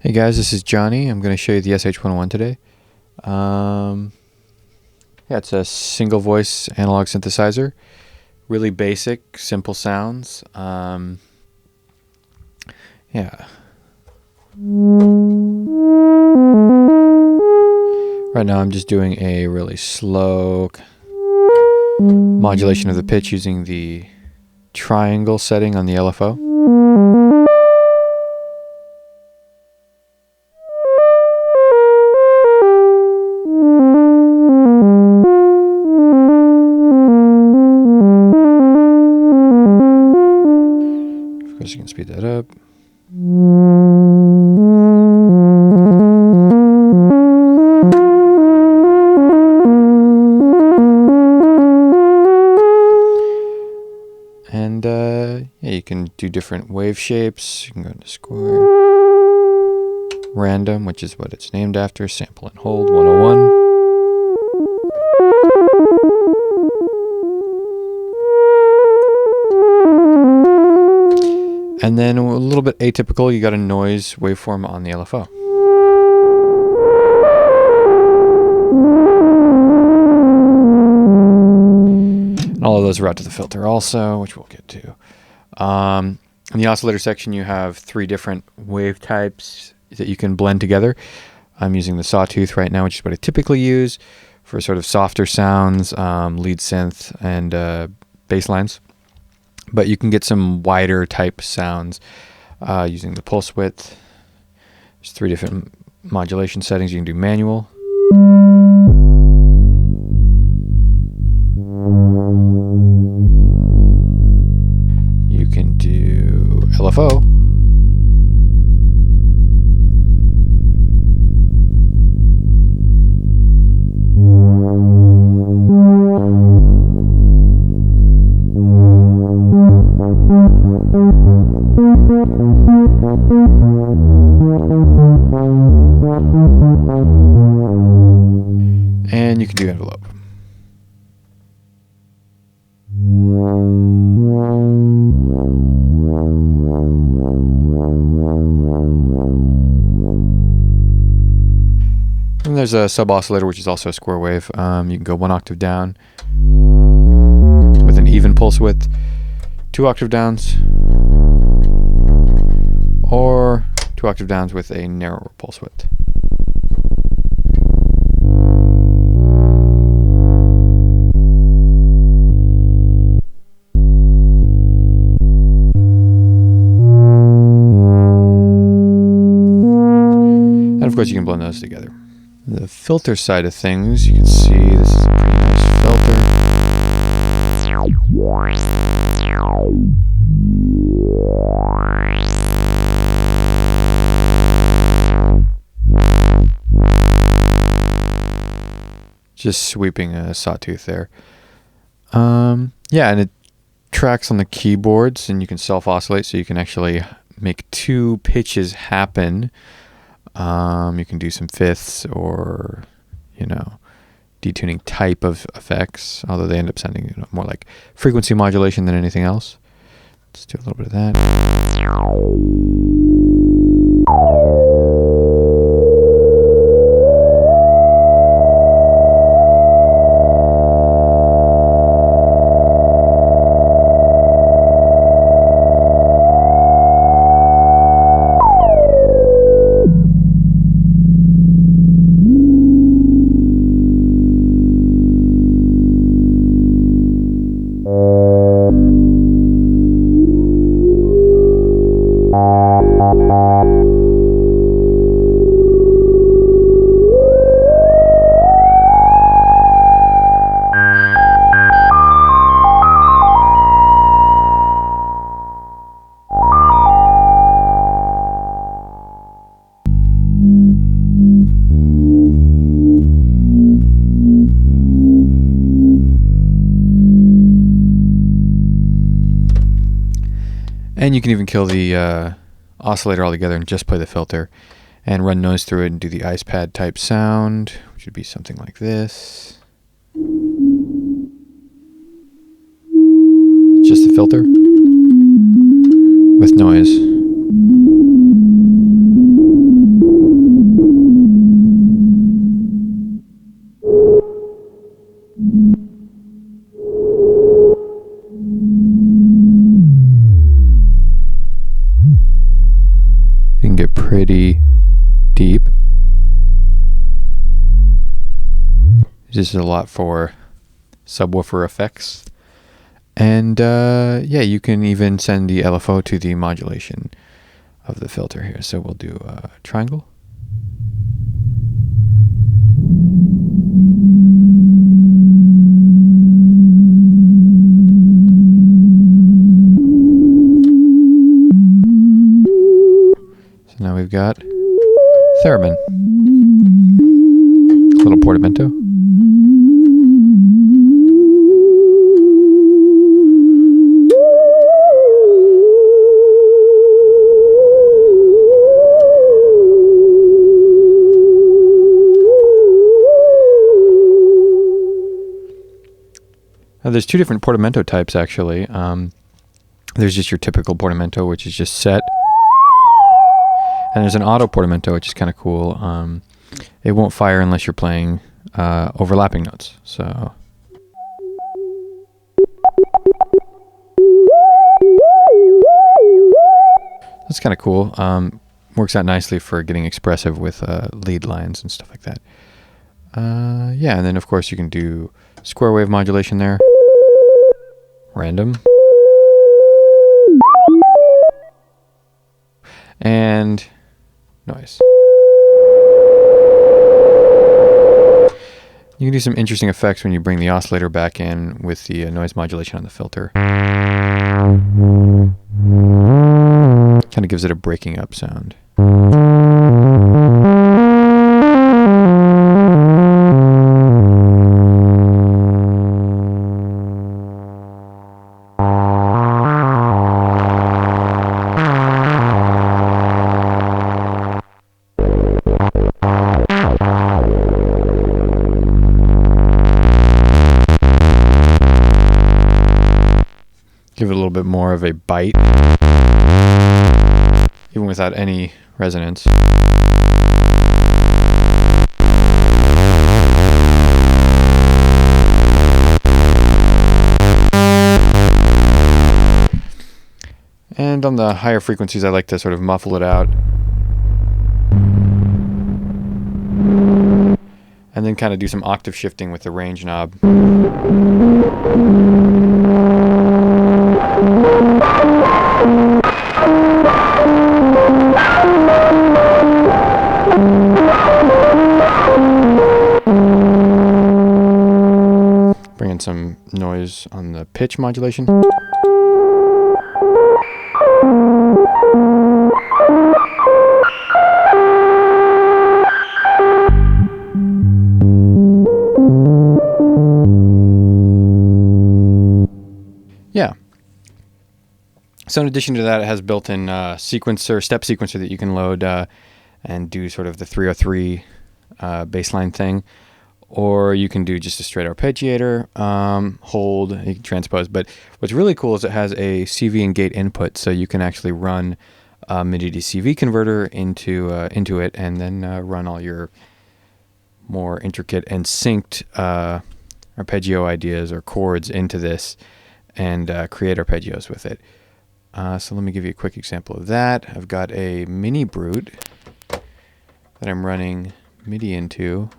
Hey guys, this is Johnny. I'm going to show you the SH-101 today. Yeah, it's a single voice analog synthesizer. Really basic, simple sounds. Yeah. Right now I'm just doing a really slow modulation of the pitch using the triangle setting on the LFO. Of course you can speed that up. And yeah, you can do different wave shapes. You can go into square, random, which is what it's named after, sample and hold 101. And then a little bit atypical, you got a noise waveform on the LFO. And all of those route to the filter also, which we'll get to. In the oscillator section, you have 3 different wave types that you can blend together. I'm using the sawtooth right now, which is what I typically use for sort of softer sounds, lead synth, and bass lines. But you can get some wider type sounds using the pulse width. There's 3 different modulation settings. You can do manual. You can do LFO. And you can do envelope. And there's a sub oscillator, which is also a square wave. You can go 1 octave down with an even pulse width, 2 octave downs, or 2 octave downs with a narrower pulse width. And of course you can blend those together. The filter side of things, you can see this is a pretty nice filter. Just sweeping a sawtooth there. Yeah, and it tracks on the keyboards, and you can self-oscillate, so you can actually make 2 pitches happen. You can do some fifths or, detuning type of effects, although they end up sounding more like frequency modulation than anything else. Let's do a little bit of that. And you can even kill the oscillator altogether and just play the filter and run noise through it and do the ice pad type sound, which would be something like this. Just the filter with noise. can get pretty deep. This is a lot for subwoofer effects. And yeah, you can even send the LFO to the modulation of the filter here. So we'll do a triangle. So now we've got theremin. A little portamento. There's two different portamento types, actually. There's just your typical portamento, which is just set. And there's an auto portamento, which is kind of cool. It won't fire unless you're playing overlapping notes. So that's kind of cool. Works out nicely for getting expressive with lead lines and stuff like that. Yeah, and then of course you can do square wave modulation there. Random. And noise. You can do some interesting effects when you bring the oscillator back in with the noise modulation on the filter. Kind of gives it a breaking up sound. Give it a little bit more of a bite, even without any resonance. And on the higher frequencies, I like to sort of muffle it out. And then kind of do some octave shifting with the range knob. Bring in some noise on the pitch modulation. Yeah. So in addition to that, it has built-in sequencer, step sequencer that you can load and do sort of the 303 baseline thing. Or you can do just a straight arpeggiator, hold, you can transpose. But what's really cool is it has a CV and gate input, so you can actually run a MIDI to CV converter into it, and then run all your more intricate and synced arpeggio ideas or chords into this, and create arpeggios with it. So let me give you a quick example of that. I've got a mini brute that I'm running MIDI into.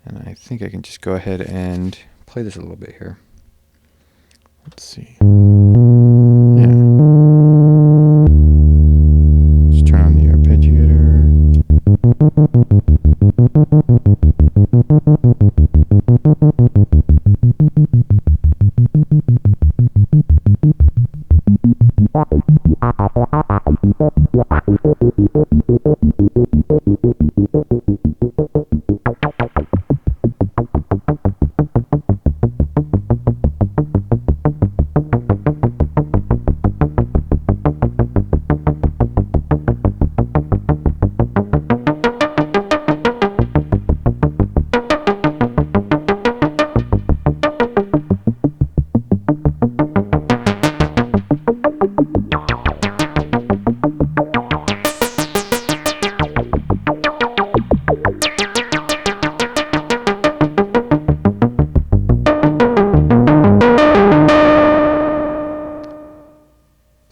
And I think I can just go ahead and play this a little bit here. Let's see. Yeah. Just turn on the arpeggiator.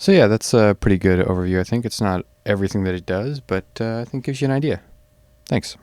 So yeah, that's a pretty good overview. I think it's not everything that it does, but I think it gives you an idea. Thanks.